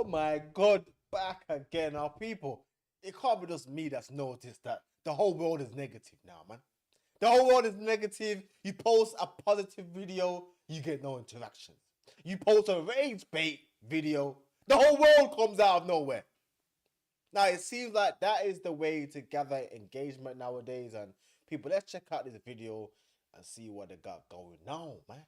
Oh my God, back again. Our people, it can't be just me that's noticed that the whole world is negative now, man. The whole world is negative. You post a positive video, you get no interactions. You post a Ragebait video, the whole world comes out of nowhere. Now, it seems like that is the way to gather engagement nowadays. And people, let's check out this video and see what they got going on, man.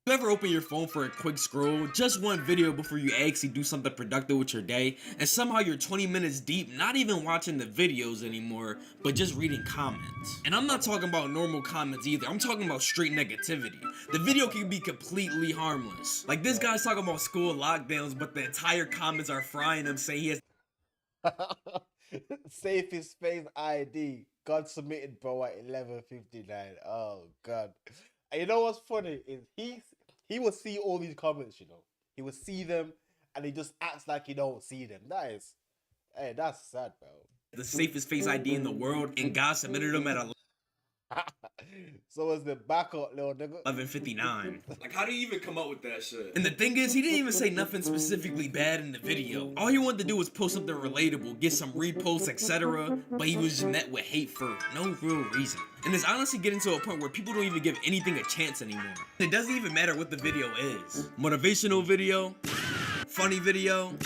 You ever open your phone for a quick scroll, just one video before you actually do something productive with your day, and somehow you're 20 minutes deep, not even watching the videos anymore, but just reading comments? And I'm not talking about normal comments either, I'm talking about straight negativity. The video can be completely harmless. Like this guy's talking about school lockdowns, but the entire comments are frying him saying he has Safe his face ID. God submitted, bro, at 11:59. Oh God. And you know what's funny is he will see all these comments, you know. He will see them and he just acts like he don't see them. Hey, that's sad, bro. the safest face ID in the world, and God submitted him at So was the backup, little nigga. 11:59. Like, how do you even come up with that shit? And the thing is, he didn't even say nothing specifically bad in the video. All he wanted to do was post something relatable, get some reposts, etc. But he was just met with hate for no real reason. And it's honestly getting to a point where people don't even give anything a chance anymore. It doesn't even matter what the video is. Motivational video, funny video,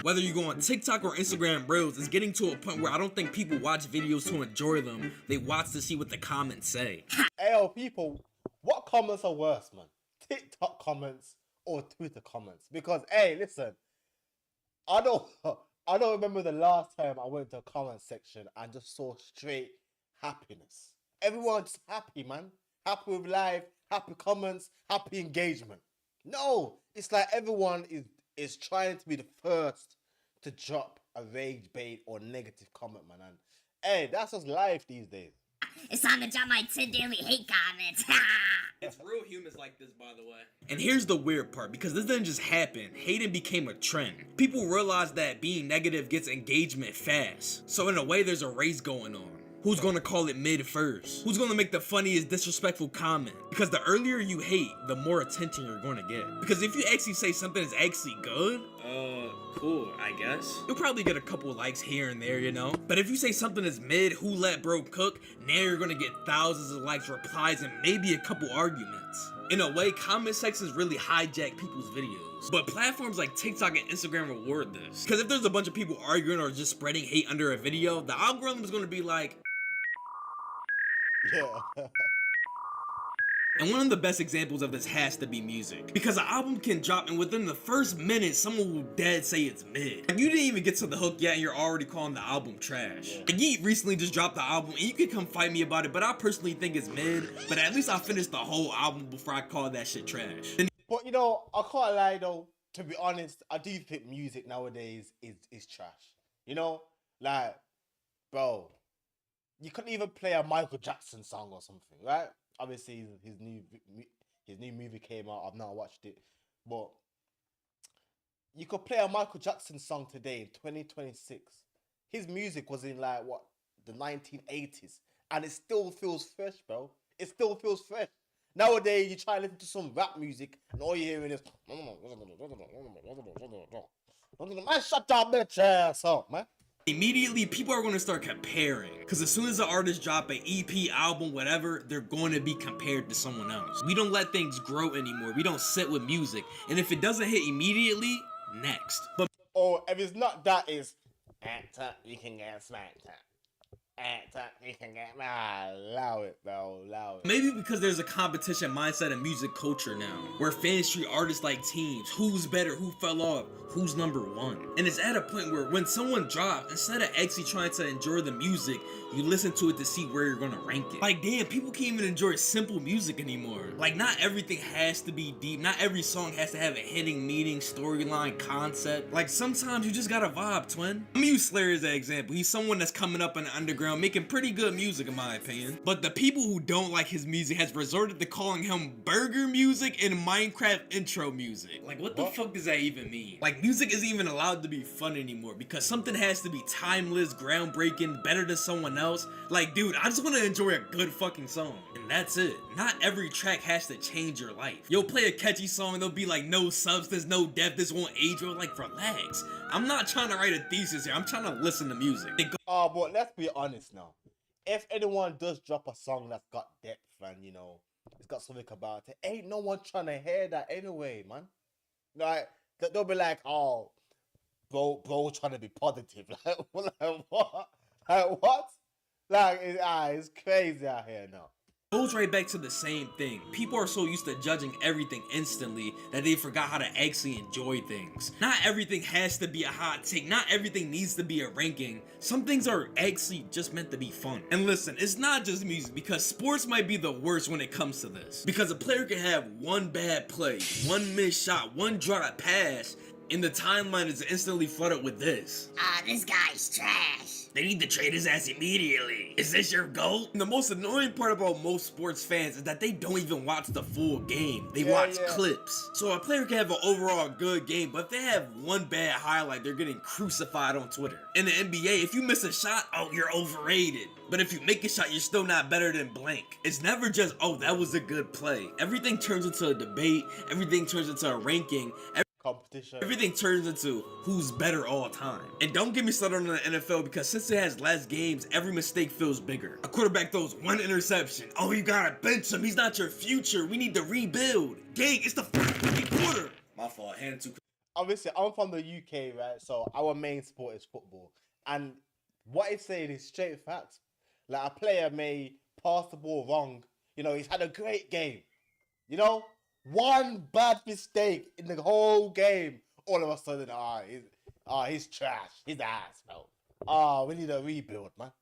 whether you go on TikTok or Instagram Reels, it's getting to a point where I don't think people watch videos to enjoy them. They watch to see what the comments say. Hey, yo, people, what comments are worse, man? TikTok comments or Twitter comments? Because, hey, listen, I don't remember the last time I went to a comment section and just saw straight happiness. Everyone's happy, man. Happy with life, happy comments, happy engagement. No, it's like everyone is trying to be the first to drop a rage bait or negative comment, man. And hey, that's just life these days. It's time to drop my 10 daily hate comments. It's real humans like this, by the way. And here's the weird part, because this didn't just happen. Hating became a trend. People realize that being negative gets engagement fast. So in a way, there's a race going on. Who's gonna call it mid first? Who's gonna make the funniest disrespectful comment? Because the earlier you hate, the more attention you're gonna get. Because if you actually say something is actually good, cool, I guess, you'll probably get a couple likes here and there, you know? But if you say something is mid, who let bro cook, now you're gonna get thousands of likes, replies, and maybe a couple arguments. In a way, comment sections really hijack people's videos. But platforms like TikTok and Instagram reward this. Because if there's a bunch of people arguing or just spreading hate under a video, the algorithm is gonna be like, yeah. And one of the best examples of this has to be music. Because an album can drop and within the first minute, someone will dead say it's mid. Like, you didn't even get to the hook yet and you're already calling the album trash. Yeah. Like, Yeet recently just dropped the album and you can come fight me about it, but I personally think it's mid. But at least I finished the whole album before I call that shit trash. But you know, I can't lie though, to be honest, I do think music nowadays is trash. You know? Like, bro, you couldn't even play a Michael Jackson song or something, right? Obviously, his new movie came out. I've not watched it, but you could play a Michael Jackson song today in 2026. His music was in like what, the 1980s, and it still feels fresh, bro. It still feels fresh. Nowadays, you try to listen to some rap music, and all you're hearing is man, shut that bitch ass up, man. Immediately, people are going to start comparing. Because as soon as the artist drop an EP, album, whatever, they're going to be compared to someone else. We don't let things grow anymore. We don't sit with music. And if it doesn't hit immediately, next. But or if it's not that, is act up, you can get smacked up. Act up, you can get allow it, bro, allow it. maybe because there's a competition mindset in music culture now, where fans treat artists like teams. Who's better? Who fell off? Who's number one? And it's at a point where when someone drops, instead of actually trying to enjoy the music, you listen to it to see where you're gonna rank it. Like, damn, people can't even enjoy simple music anymore. Like, not everything has to be deep. Not every song has to have a hitting meaning, storyline, concept. Like, sometimes you just gotta vibe, twin. I'm gonna use Slayer as an example. He's someone that's coming up in the underground background, making pretty good music in my opinion. But the people who don't like his music has resorted to calling him burger music and Minecraft intro music. Like, what the fuck does that even mean? Like, music isn't even allowed to be fun anymore because something has to be timeless, groundbreaking, better than someone else. Like, dude, I just want to enjoy a good fucking song. And that's it. Not every track has to change your life. You'll play a catchy song, there'll be like no substance, no depth, this won't age well. Like, relax. I'm not trying to write a thesis here. I'm trying to listen to music. But let's be honest now. If anyone does drop a song that's got depth and, you know, it's got something about it, ain't no one trying to hear that anyway, man. Like, they'll be like, oh, bro trying to be positive. Like, what? Like, what? Like, it's crazy out here now. Goes right back to the same thing. People are so used to judging everything instantly that they forgot how to actually enjoy things. Not everything has to be a hot take. Not everything needs to be a ranking. Some things are actually just meant to be fun. And listen, it's not just music because sports might be the worst when it comes to this. Because a player can have one bad play, one missed shot, one drop pass, and the timeline is instantly flooded with this. This guy's trash. They need to trade his ass immediately. Is this your GOAT? And the most annoying part about most sports fans is that they don't even watch the full game. They watch clips. So a player can have an overall good game, but if they have one bad highlight, they're getting crucified on Twitter. In the NBA, if you miss a shot, oh, you're overrated. But if you make a shot, you're still not better than blank. It's never just, oh, that was a good play. Everything turns into a debate. Everything turns into a ranking. Competition. Everything turns into who's better all time. And don't get me started on the NFL because since it has less games, every mistake feels bigger. A quarterback throws one interception. Oh, you gotta bench him. He's not your future. We need to rebuild. Gang, it's the first quarter. My fault. Hand too. Obviously, I'm from the UK, right? So our main sport is football. And what it's saying is straight facts. Like, a player may pass the ball wrong. You know, he's had a great game. You know? One bad mistake in the whole game, all of a sudden, he's trash. He's ass, bro. We need a rebuild, man.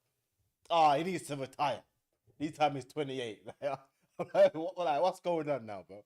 He needs to retire. This time he's 28. What's going on now, bro?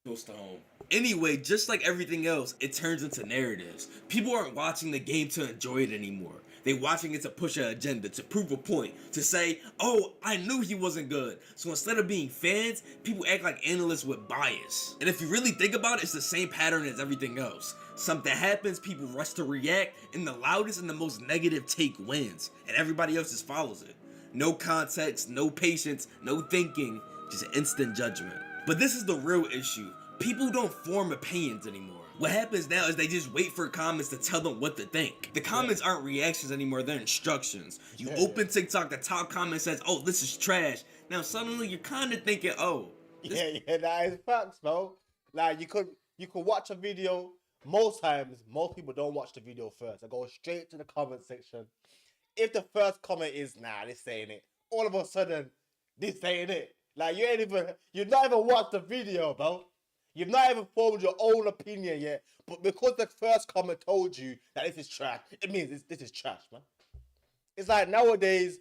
Goes to home. Anyway, just like everything else, it turns into narratives. People aren't watching the game to enjoy it anymore. They're watching it to push an agenda, to prove a point, to say, oh, I knew he wasn't good. So instead of being fans, people act like analysts with bias. And if you really think about it, it's the same pattern as everything else. Something happens, people rush to react, and the loudest and the most negative take wins, and everybody else just follows it. No context, no patience, no thinking, just instant judgment. But this is the real issue. People don't form opinions anymore. What happens now is they just wait for comments to tell them what to think. The comments aren't reactions anymore, they're instructions. You open TikTok, the top comment says, oh, this is trash. Now suddenly you're kind of thinking, oh. That is facts, bro. Like, you could watch a video. Most times, most people don't watch the video first. They go straight to the comment section. If the first comment is, nah, this ain't it, all of a sudden, this ain't it. Like, you've not even watched the video, bro. You've not even formed your own opinion yet. But because the first comment told you that this is trash, it means this is trash, man. It's like nowadays,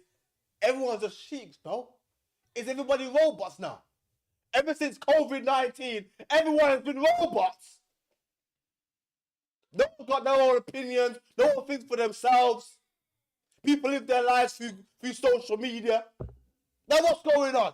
everyone's just sheeps, bro. Is everybody robots now? Ever since COVID-19, everyone has been robots. No one got their own opinions. No one thinks for themselves. People live their lives through social media. Now what's going on?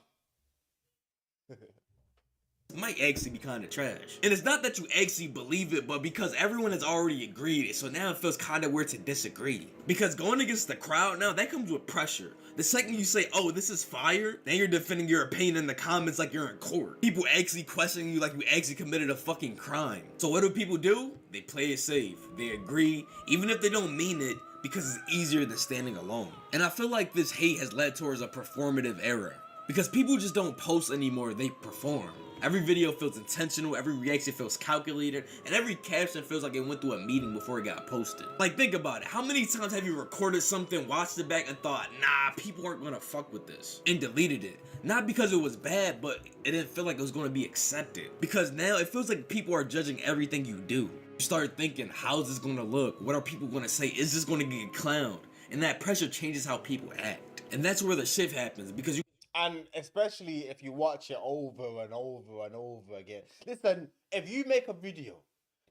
Might actually be kind of trash. And it's not that you actually believe it, but because everyone has already agreed it, so now it feels kind of weird to disagree. Because going against the crowd now, that comes with pressure. The second you say, oh, this is fire, then you're defending your opinion in the comments like you're in court. People actually questioning you like you actually committed a fucking crime. So what do people do? They play it safe. They agree, even if they don't mean it, because it's easier than standing alone. And I feel like this hate has led towards a performative era. Because people just don't post anymore, they perform. Every video feels intentional, every reaction feels calculated, and every caption feels like it went through a meeting before it got posted. Like, think about it. How many times have you recorded something, watched it back, and thought, nah, people aren't gonna fuck with this, and deleted it? Not because it was bad, but it didn't feel like it was gonna be accepted. Because now it feels like people are judging everything you do. You start thinking, how's this gonna look? What are people gonna say? Is this gonna get clowned? And that pressure changes how people act. And that's where the shift happens, because you. And especially if you watch it over and over and over again. Listen, if you make a video,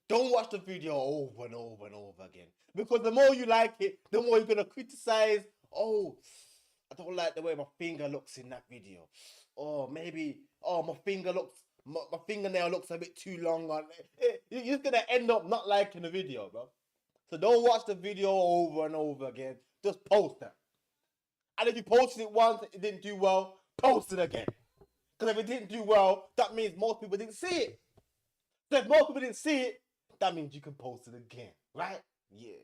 don't watch the video over and over and over again. Because the more you like it, the more you're going to criticize. Oh, I don't like the way my finger looks in that video. Or maybe, my fingernail looks a bit too long on it. You're just gonna end up not liking the video, bro. So don't watch the video over and over again. Just post it. And if you posted it once, it didn't do well, post it again. Because if it didn't do well, that means most people didn't see it. So if most people didn't see it, that means you can post it again, right? Yeah.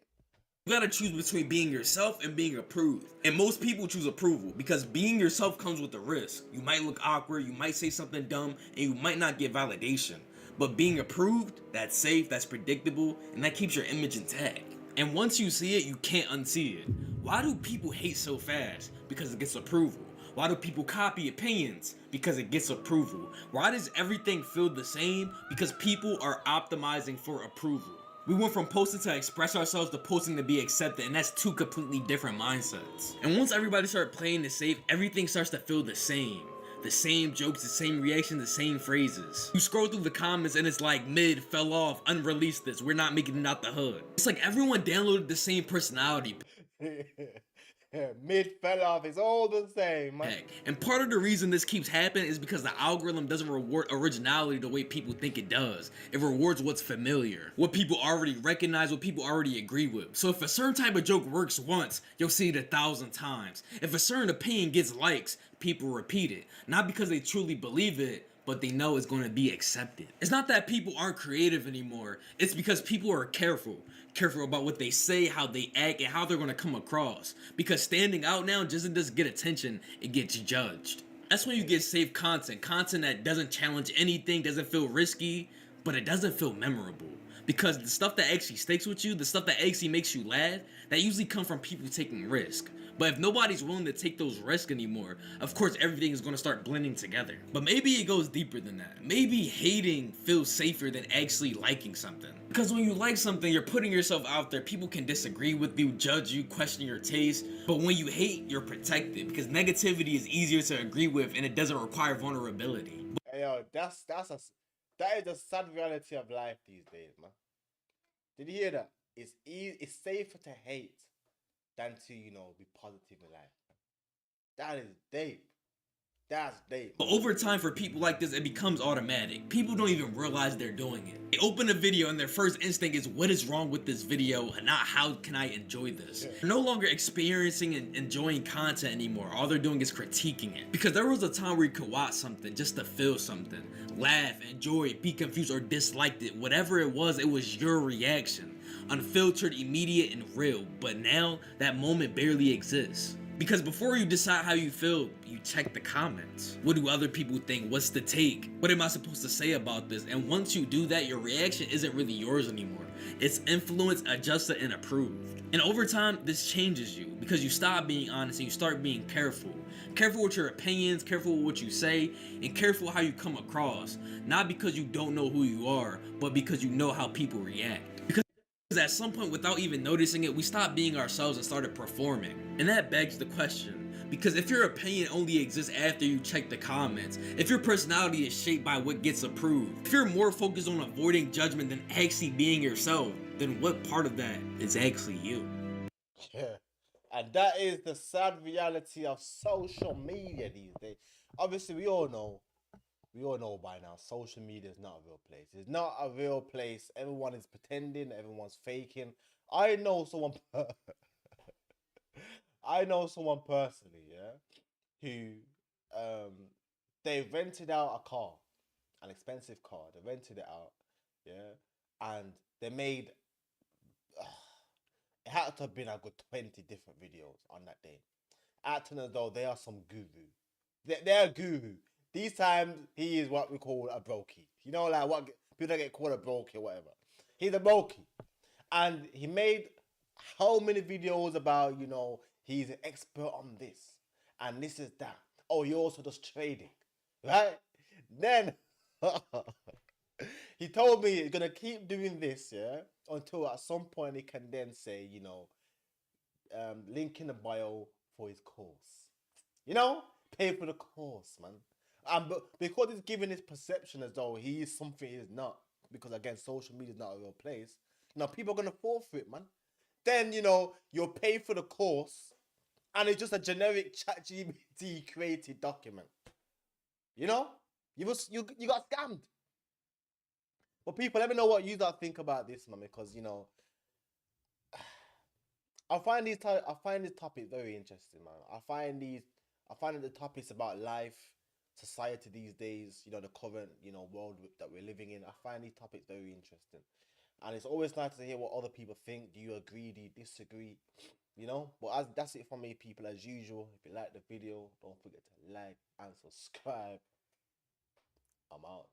You gotta choose between being yourself and being approved. And most people choose approval because being yourself comes with a risk. You might look awkward, you might say something dumb, and you might not get validation. But being approved, that's safe, that's predictable, and that keeps your image intact. And once you see it, you can't unsee it. Why do people hate so fast? Because it gets approval. Why do people copy opinions? Because it gets approval. Why does everything feel the same? Because people are optimizing for approval. We went from posting to express ourselves to posting to be accepted, and that's two completely different mindsets. And once everybody starts playing it safe, everything starts to feel the same. The same jokes, the same reactions, the same phrases. You scroll through the comments and it's like mid, fell off, unreleased this, we're not making it out the hood. It's like everyone downloaded the same personality. Mid fell off, it's all the same, man. And part of the reason this keeps happening is because the algorithm doesn't reward originality the way people think it does. It rewards what's familiar, what people already recognize, what people already agree with. So if a certain type of joke works once, you'll see it 1,000 times. If a certain opinion gets likes, people repeat it. Not because they truly believe it, but they know it's going to be accepted. It's not that people aren't creative anymore. It's because people are careful about what they say, how they act, and how they're going to come across. Because standing out now doesn't just get attention, it gets judged. That's when you get safe content that doesn't challenge anything, doesn't feel risky, but it doesn't feel memorable. Because the stuff that actually sticks with you, the stuff that actually makes you laugh, that usually comes from people taking risks. But if nobody's willing to take those risks anymore, of course everything is going to start blending together. But maybe it goes deeper than that. Maybe hating feels safer than actually liking something. Because when you like something, you're putting yourself out there. People can disagree with you, judge you, question your taste. But when you hate, you're protected. Because negativity is easier to agree with and it doesn't require vulnerability. Hey, yo, that is the sad reality of life these days, man. Did you hear that? It's safer to hate than to, be positive in life. That is deep. That's deep. But over time, for people like this, it becomes automatic. People don't even realize they're doing it. They open a video and their first instinct is, what is wrong with this video, and not how can I enjoy this? Yeah. They're no longer experiencing and enjoying content anymore. All they're doing is critiquing it. Because there was a time where you could watch something just to feel something. Laugh, enjoy it, be confused, or disliked it. Whatever it was your reaction. Unfiltered, immediate, and real. But now, that moment barely exists. Because before you decide how you feel, you check the comments. What do other people think? What's the take? What am I supposed to say about this? And once you do that, your reaction isn't really yours anymore. It's influenced, adjusted, and approved. And over time, this changes you because you stop being honest and you start being careful. Careful with your opinions, careful with what you say, and careful how you come across. Not because you don't know who you are, but because you know how people react. Because at some point, without even noticing it, we stopped being ourselves and started performing. And that begs the question, because if your opinion only exists after you check the comments, if your personality is shaped by what gets approved, if you're more focused on avoiding judgment than actually being yourself, then what part of that is actually you? Yeah, and that is the sad reality of social media these days. Obviously, we all know by now, social media is not a real place. It's not a real place. Everyone is pretending. Everyone's faking. I know someone personally, yeah, who they rented out a car, an expensive car. They rented it out, yeah, and they made. It had to have been a good 20 different videos on that day, acting as though they are some guru. They're a guru. These times, he is what we call a brokey. You know, like what people get called a brokey or whatever. He's a brokey. And he made how many videos about, he's an expert on this. And this is that. Oh, he also does trading. Right? Then, he told me he's going to keep doing this, yeah, until at some point he can then say, link in the bio for his course. Pay for the course, man. But because he's giving his perception as though he is something he's not, because again, social media is not a real place. People are gonna fall for it, man. Then you'll pay for the course, and it's just a generic ChatGPT created document. You know, you got scammed. But people, let me know what you guys think about this, man, because you know, I find these topics very interesting, man. I find the topics about life, society these days, you know, the current, you know, world that we're living in. I find these topics very interesting, and it's always nice to hear what other people think. Do you agree? Do you disagree? You know, but that's it for me, people. As usual, if you like the video, don't forget to like and subscribe. I'm out.